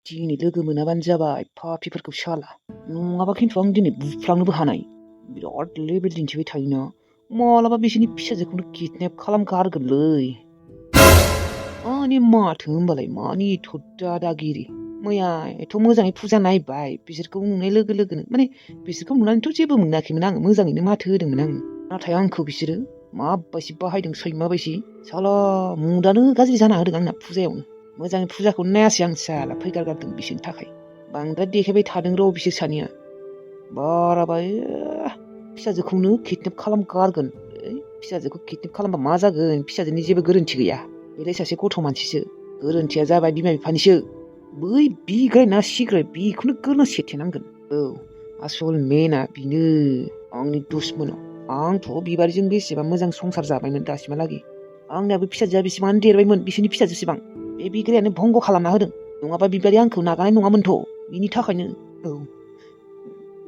दिनै लोगो मोनाबानो जाबाय पापिफोरखौ साला नङाबा खिन्थु आं दिनै बुफ्लांनोबो हानाय बिराद लेबेल दिन्थिबाय थायोना मालाबा बिसोरनि फिसाजोखौनो किडनेप खालामगारगोनलै आंनि माथो होनबालाय मानि एथ' दादागिरि मैया एथ' मोजाङै फुजा नायबाय बिसोरखौ नुनाय लोगो लोगोनो माने बिसोरखौ नुनानैथ' जेबो मोनाखैमोन आङो मोजाङैनो माथो होदोंमोन आङो नाथाय आंखौ बिसोरो माबायदि बाहायदों सैमा बायदि साला मुदानो गाज्रि जाना होदों आंना फुजायावनो मोजाङै फुजाखौनो नायासै आं साला फैगारगारदों बिसोरनि थाखाय बांद्राय देखायबाय थादों र' बिसोर सानैया बाराबा फिसाजोखौनो किडनेप खालामगारगोन फिसाजोखौ किडनेप खालामबा मा जागोन फिसाजोनि जेबो गोरोन्थि गैया बेलाय सासे गथ' मानसिसो गोरोन्थिया जाबाय बिमा बिफानिसो बै बिग्राय ना सिग्राय बेखौनो गोरना सेथेनांगोन औ आसल मेना बिनो आंनि दुसमन आंथ' बिबारिजों बेसेबा मोजां संसार जाबायमोन दासिमहालागै आंनियाबो फिसाजोआ बेसेबां देरबायमोन बिसोरनि फिसाजोसेबां बे बिग्रायानो भंग खालामना होदों नङाबा बिबारि आंखौ नागारनाय नङामोनथ' बिनि थाखायनो औ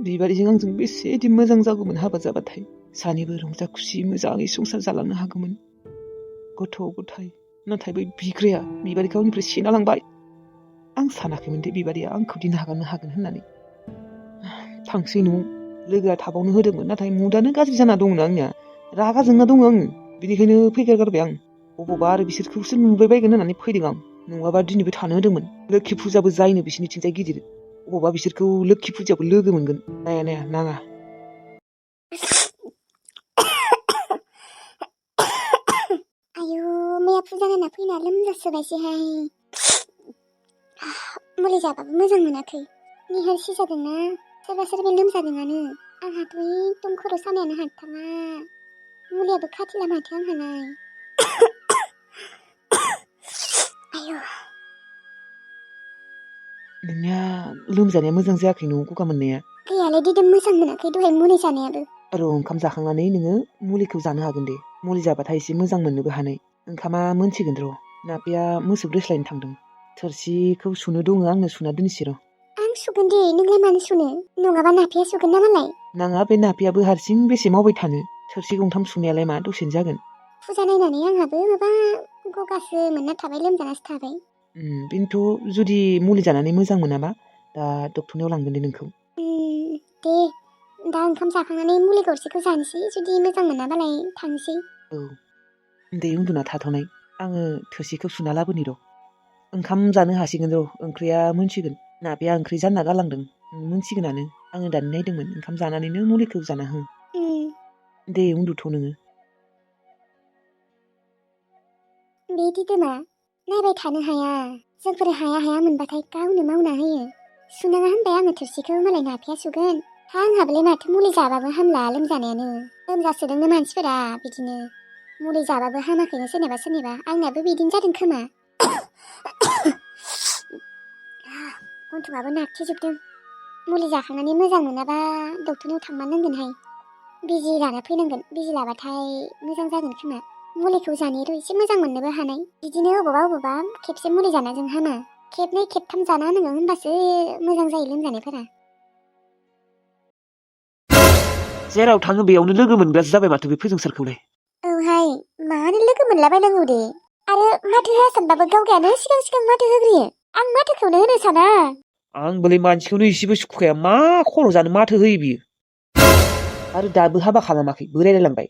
बिबारिजों आंजों बेसेदि मोजां जागौमोन हाबा जाबाथाय सानैबो रंजा खुसि मोजाङै संसार जालांनो हागौमोन गथ' गथाय नाथाय बै बिग्राया बिबारिखौ आंनिफ्राय सेना लांबाय आं सानाखैमोन दे बिबारिया आंखौ दिन नागारनो हागोन होननानै थांसै न'आव लोगोआ थाबावनो होदोंमोन नाथाय मुदानो गाज्रि जाना दंमोन आंनिया रागा जोंना दङ आङो बिनिखायनो फैगारगारबाय आं अबावबा आरो बिसोरखौसो नुबाय बायगोन होननानै फैदों आं नङाबा दिनैबो थानो होदोंमोन लोखि फुजाबो जायनो बिसोरनिथिंजाय गिदिर अबावबा बिसोरखौ लोखि फुजायावबो लोगो मोनगोन नाया नाया नाङा आयु मैया फुजा नायना फैना लोमजासोबायसैहाय मुलि जाबाबो मोजां मोनाखै निहारसि जादोंना सोरबा सोरबा लोमजादोंआनो आंहाथ' एकदम खर' सानायानो हाथारा मुलियाबो खाथिला माथो आंहालाय आयु नोंनिया लोमजानाया मोजां जायाखै न' गगा मोननाया गैयालाय दिदोम मोजां मोनाखै दहाय मुलि जानायाबो र' ओंखाम जाखांनानै नोङो मुलिखौ जानो हागोन दे मुलि जाबाथाय एसे मोजां मोननोबो हानाय ओंखामा मोनसिगोन र' नाफिया मोसौ दोस्लायनो थांदों थोरसिखौ सुनो दङ आंनो सुना दोनसै र' आं सुगोन दे नोंलाय मानो सुनो नङाबा नाफिया सुगोन ना मालाय नाङा बे नाफियाबो हारसिं बेसे मावबाय थानो थोरसि गंथाम सुनायालाय मा दसेनो जागोन फुजा नायनानै आंहाबो माबा गगासो मोनना थाबाय लोमजानासो थाबाय बेनोथ' जुदि मुलि जानानै मोजां मोनाबा दा डक्टरनियाव लांगोन दे नोंखौ दे दा ओंखाम जाखांनानै मुलि गरसेखौ जानोसै जुदि मोजां मोनाबालाय थांसै औ दे उन्दुना थाथ'नाय आङो थोरसिखौ सुना लाबोनि र' ओंखाम जानो हासिगोन र' ओंख्रिया मोनसिगोन नाफिया ओंख्रि जानना गालांदों मोनसिगोनानो आङो दानो नायदोंमोन ओंखाम जानानैनो मुलिखौ जाना हो दे उन्दुथ' नोङो बे दिदोमा नायबाय थानो हाया जोंफोर हाया हाया मोनबाथाय गावनो मावना होयो सुनाङा होनबाय आङो थोरसिखौ मालाय नाफिया सुगोन आंहाबोलाय माथो मुलि जाबाबो हामला लोमजानायानो लोमजासोदोंनो मानसिफोरा बिदिनो मुलि जाबाबो हामाखैनो सोरनिबा सोरनिबा आंनाबो बिदिनो जादों खोमा गन्थङाबो नारथेजोबदों मुलि जाखांनानै मोजां मोनाबा डक्टरनाव थांमारनांगोनहाय बिजि लाना फैनांगोन बिजि लाबाथाय मोजां जागोन खोमा मुलिखौ जानायाथ' एसे मोजां मोननोबो हानाय बिदिनो अबावबा खेबसे मुलि जानायजों हामा खेबनै खेबथाम जाना होनांगौ होनबासो मोजां जायो लोमजानायफोरा जेराव थाङो बेयावनो लोगो मोनग्रासो जाबाय माथो बे फोजोंसारखौलाय औहाय मानो लोगो मोनलाबायनांगौ दे आरो माथो होआ सानबाबो गावगायानो सिगां सिगां माथो होग्रोयो आं माथोखौनो होनो साना आंबोलाय मानसिखौनो एसेबो सुखुखाया मा खर' जानो माथो होयो बियो आरो दाबो हाबा खालामाखै बोरायलायलांबाय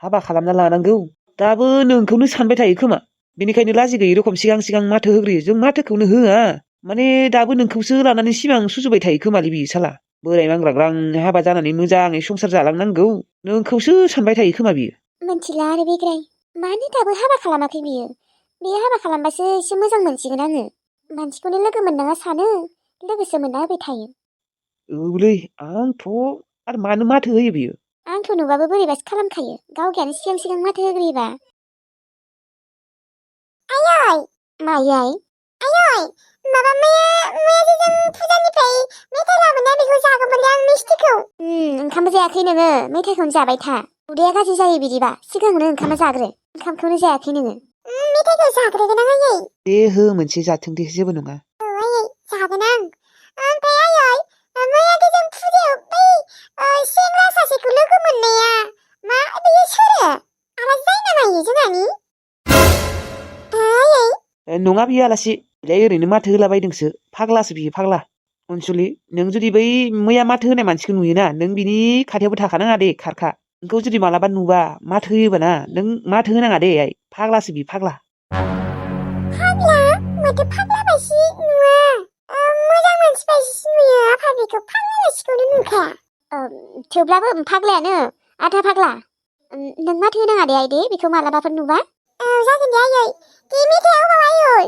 हाबा खालामना लानांगौ दाबो नोंखौनो सानबाय थायो खोमा बेनिखायनो लाजि गैयै रखम सिगां सिगां माथो होग्रोयो जों माथोखौनो होआ माने दाबो नोंखौसो लानानै सिमां सुजुबाय थायो खोमालै बियो साला बोराय मांग्राग्रां हाबा जानानै मोजाङै संसार जालांनांगौ नोंखौसो सानबाय थायो खोमा बियो मिथिला आरो बेग्राय मानो दाबो हाबा खालामाखै बियो बे हाबा खालामबासो एसे मोजां मोनसिगोन आङो मानसिखौनो लोगो मोननाङा सानो लोगोसो मोनना होबाय थायो औलै आंथ' आरो मानो माथो होयो बियो आंथ' नुबाबो बोरैबासो खालामखायो गावगायानो सिगां सिगां माथो होग्रोयोबा आयै मायै आयै माबा मैया जे जों फुजानिफ्राय मेथाइ लाबोना बेखौ जागौमोनलै आं मिस्थिखौ ओंखामबो जायाखै नोङो मेथाइखौनो जाबाय था उदैया गाज्रि जायो बिदिबा सिगाङावनो ओंखामा जाग्रो ओंखामखौनो जायाखै नोङो मेथाइखौ जाग्रोगोन आं आयै दे हो मोनसे जाथों दे जेबो नङा औ आयै जागोन आं ओमफ्राय आयै मैया जे जों फुजायाव बै सेंग्रा सासेखौ लोगो मोननाया मा बेयो सोरो आलासि जायो नामा इयो जोंहानि आयै नङा बियो आलासि बिलाय ओरैनो माथो होलाबायदोंसो फाग्लासो बियो फाग्ला अनसुलि नों जुदि बै मैया माथो होनाय मानसिखौ नुयोना नों बिनि खाथियावबो थाखानाङा दे खारखा नोंखौ जुदि मालाबा नुबा माथो होयोबा ना नों माथो होनाङा दे आइ फाग्लासो बि फाग्ला फाग्ला माथो फाग्ला बायसि नुवा मोजां मानसि बायसिसो नुयो आफा बेखौ फाग्ला बायसिखौनो नुखाया थेवब्लाबो फाग्लायानो आधा फाग्ला नों माथो होनाङा दे आइदै बेखौ मालाबाफोर नुबा जागोन दे आयै दे मेथाइआ अबाव आयै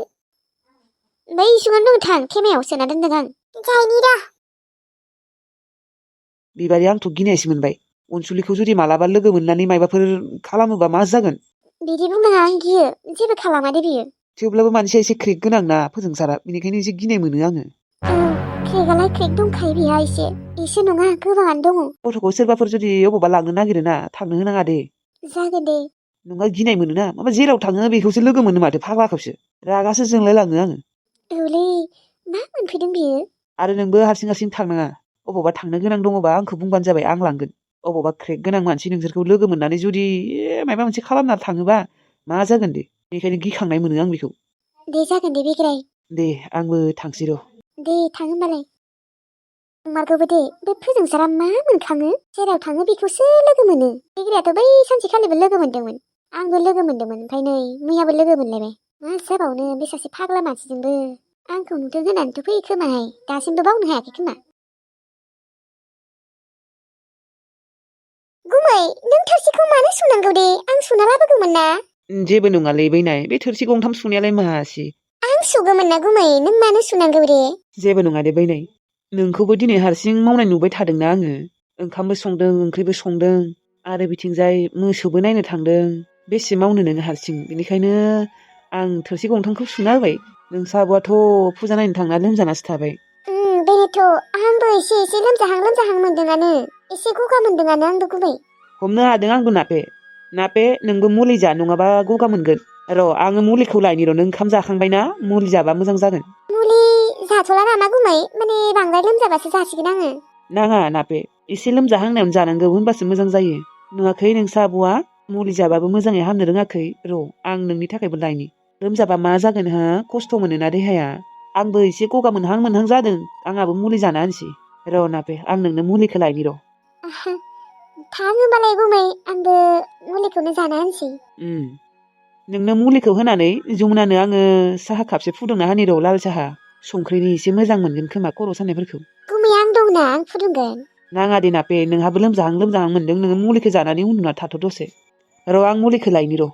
बै इसिङावनो दं थां थेमायाव सोना दोनदों आं जायनि दा बिबादि आंथ' गिनायसो मोनबाय अनसुलिखौ जुदि मालाबा लोगो मोननानै मायबाफोर खालामोबा मा जागोन बिदि बुंनाङा आं गियो जेबो खालामा दे बियो थेवब्लाबो मानसिया एसे क्रेक गोनां ना फोजोंसारा बेनिखायनो एसे गिनाय मोनो आङो क्रेकआलाय क्रेक दंखायो बिहा एसे नङा गोबाङानो दङ गथ'खौ सोरबाफोर जुदि अबावबा लांनो नागिरोना थांनो होनाङा दे जागोन दे नोंहा गिनाय मोनोना माबा जेराव थाङो बेखौसो लोगो मोनो माथो फाग्लाखौसो रागासो जोंलाय लाङो आङो औलै मा मोनफैदों बियो आरो नोंबो हारसिं हारसिं थांनाङा अबावबा थांनो गोनां दङबा आंखौ बुंबानो जाबाय आं लांगोन अबावबा क्रेक गोनां मानसि नोंसोरखौ लोगो मोननानै जुदि माबा मोनसे खालामना थाङोबा मा जागोन दे बेनिखायनो गिखांनाय मोनो आं बेखौ दे जागोन दे बिग्राय दे आंबो थांसै र' दे थां होमबालाय मारगौबो दे बे फोजोंसारा मा मोनखाङो जेराव थाङो बेखौसो लोगो मोनो बिग्रायाथ' बै सानसेखालिबो लोगो मोनदोंमोन आंबो लोगो मोनदोंमोन ओमफ्राय नै मैयाबो लोगो मोनलायबाय मा जाबावनो बे सासे फाग्ला मानसिजोंबो आंखौ नुदों होननानैथ' फैयो खोमाहाय दासिमबो बावनो हायाखै खोमा गुमै नों थोरसिखौ मानो सुनांगौ दे आं सुना लाबोगौमोन ना जेबो नङालै बैनाय बे थोरसि गंथाम सुनायालाय मासि आं सुगौमोन ना गुमै नों मानो सुनांगौ दे जेबो नङा दे बैनाय नोंखौबो दिनै हारसिं मावनाय नुबाय थादोंना आङो ओंखामबो संदों ओंख्रिबो संदों आरो बिथिंजाय मोसौबो नायनो थांदों बेसे मावनो नोङो हारसिं बेनिखायनो आं थोरसि गंथामखौ सुना होबाय नोंसाबोआथ' फुजा नायनो थांना लोमजानासो थाबाय बेनोथ' आंबो एसे लोमजाहां मोनदोंआनो एसे गगा मोनदोंआनो आंबो गुमै हमनो हादों आंबो नापे नोंबो मुलि जा नङाबा गगा मोनगोन र' आङो मुलिखौ लायनि र' नों ओंखाम जाखांबायना मुलि जाबा मोजां जागोन मुलि जाथ'ला नामा गुमै माने बांद्राय लोमजाबासो जासिगोन आङो नाङा नापे एसे लोमजाहांनायावनो जानांगौ होनबासो मोजां जायो नुवाखै नोंसा आब'आ मुलि जाबाबो मोजाङै हामनो रोङाखै र' आं नोंनि थाखायबो लायनि लोमजाबा मा जागोन हा खस्थ' मोनोना देहाया आंबो एसे गगा मोनहां जादों आंहाबो मुलि जाना होनसै र' नापे आं नोंनो मुलिखौ लायनि र' थां होमबालाय गुमै आंबो मुलिखौनो जाना होनसै नोंनो मुलिखौ होनानै जमुनानो आङो साहा कापसे फुदुंना होनि र' लाल साहा संख्रिनि एसे मोजां मोनगोन खोमा खर' सानायफोरखौ गुमै आं दंना आं फुदुंगोन नाङा दे नापे नोंहाबो लोमजाहां मोनदों नोङो मुलिखौ जानानै उन्दुना थाथ' दसे र' आं मुलिखौ लायनि र'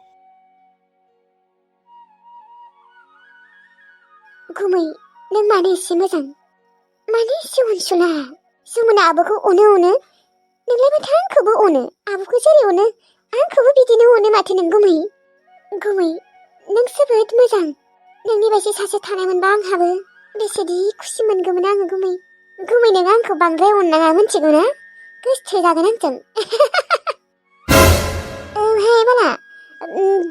गुमै नों मानो एसे मोजां मानो एसे अनसुला जमुना आब'खौ अनो नोंलाय माथो आंखौबो अनो आब'खौ जेरै अनो आंखौबो बिदिनो अनो माथो नों गुमै नों जोबोद मोजां नोंनि बायदि सासे थानाय मोनबा आंहाबो बेसेदि खुसि मोनगौमोन आङो गुमै नों आंखौ बांद्राय अननाङा मिथिगौ ना गोसथो जागोन आंजों औहाय बाला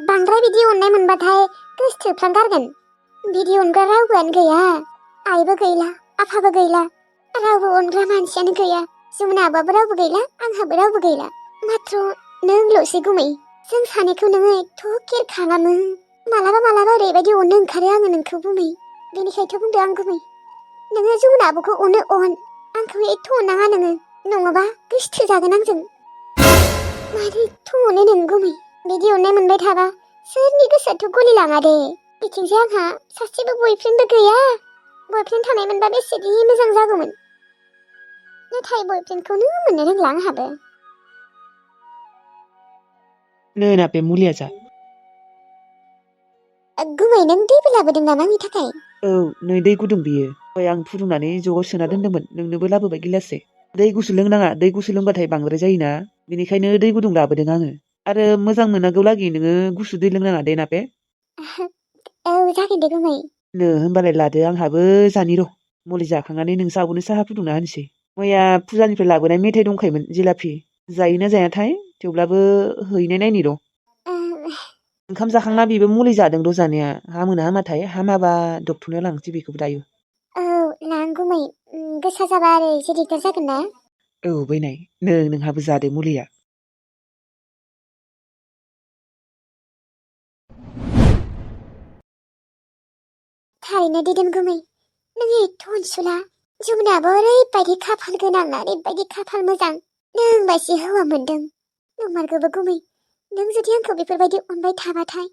बांद्राय बिदि अननाय मोनबाथाय गोसथोफ्लांगारगोन बिदि अनग्रा रावबोआनो गैया आइबो गैला आफाबो गैला रावबो अनग्रा मानसियानो गैया जमुना आब'आबो रावबो गैला आंहाबो रावबो गैला माथ्र नोंल'सै गुमै जों सानैखौ नोङो एथ' केयार खालामो मालाबा ओरैबायदि अननो ओंखारो आङो नोंखौ गुमै बेनिखायथ' बुंदो आं गुमै नोङो जमुना आब'खौ अन आंखौ एथ' अननाङा नोङो नङाबा गोसथो जागोन आंजों मानो एथ' अनो नों गुमै बिदि अननाय मोनबाय थाबा सोरनि गोसोआथ' गलिलाङा दे बिथिंजाय आंहा सासेबो बयफ्रेन्डबो गैया बयफ्रेन्ड थानाय मोनबा बेसेदि मोजां जागौमोन नाथाय बयफ्रेन्डखौनो मोननो रोंला आंहाबो नै नापे मुलिया जा गुमै नों दैबो लाबोदों नामा आंनि थाखाय औ नै दै गुदुं बियो दहाय आं फुदुंनानै ज'आव सोना दोन्दोंमोन नोंनोबो लाबोबाय गिलाससे दै गुसु लोंनाङा दै गुसु लोंबाथाय बांद्राय जायोना बेनिखायनो दै गुदुं लाबोदों आङो आरो मोजां मोननांगौ लागि नोङो गुसु दै लोंनाङा दे नापे औ जागोन दे गुमै नो होमबालाय लादो आंहाबो जानि र' मुलि जाखांनानै नोंसा आब'नो साहा फुदुंना होनोसै मैया फुजानिफ्राय लाबोनाय मेथाइ दंखायोमोन जिलाफि जायोना जायाथाय थेवब्लाबो हैनाय नायनि र' ओंखाम जाखांना बेबो मुलि जादों र' जानाया हामोना हामाथाय हामाबा डक्टरनाव लांसै बेखौबो दायो औ लां गुमै गोसा जाबा आरो एसे दिगदार जागोन ना औ बैनाय नोंहाबो जादो मुलिया थारैनो दिदोम गुमै नों एथ' अनसुला जमुनाबो ओरैबायदि खाफाल गोनां ना ओरैबायदि खाफाल मोजां नों बायदि हौवा मोनदों नंमारगौबो गुमै नों जुदि आंखौ बेफोरबायदि अनबाय थाबाथाय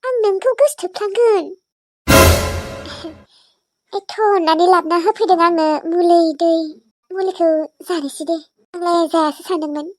आं नोंखौ गोसोथोबफ्लांगोन एथ' अननानै लाबोना होफैदों आंनो मुलि दै मुलिखौ जानोसै दे आंलाय जायासो सानदोंमोन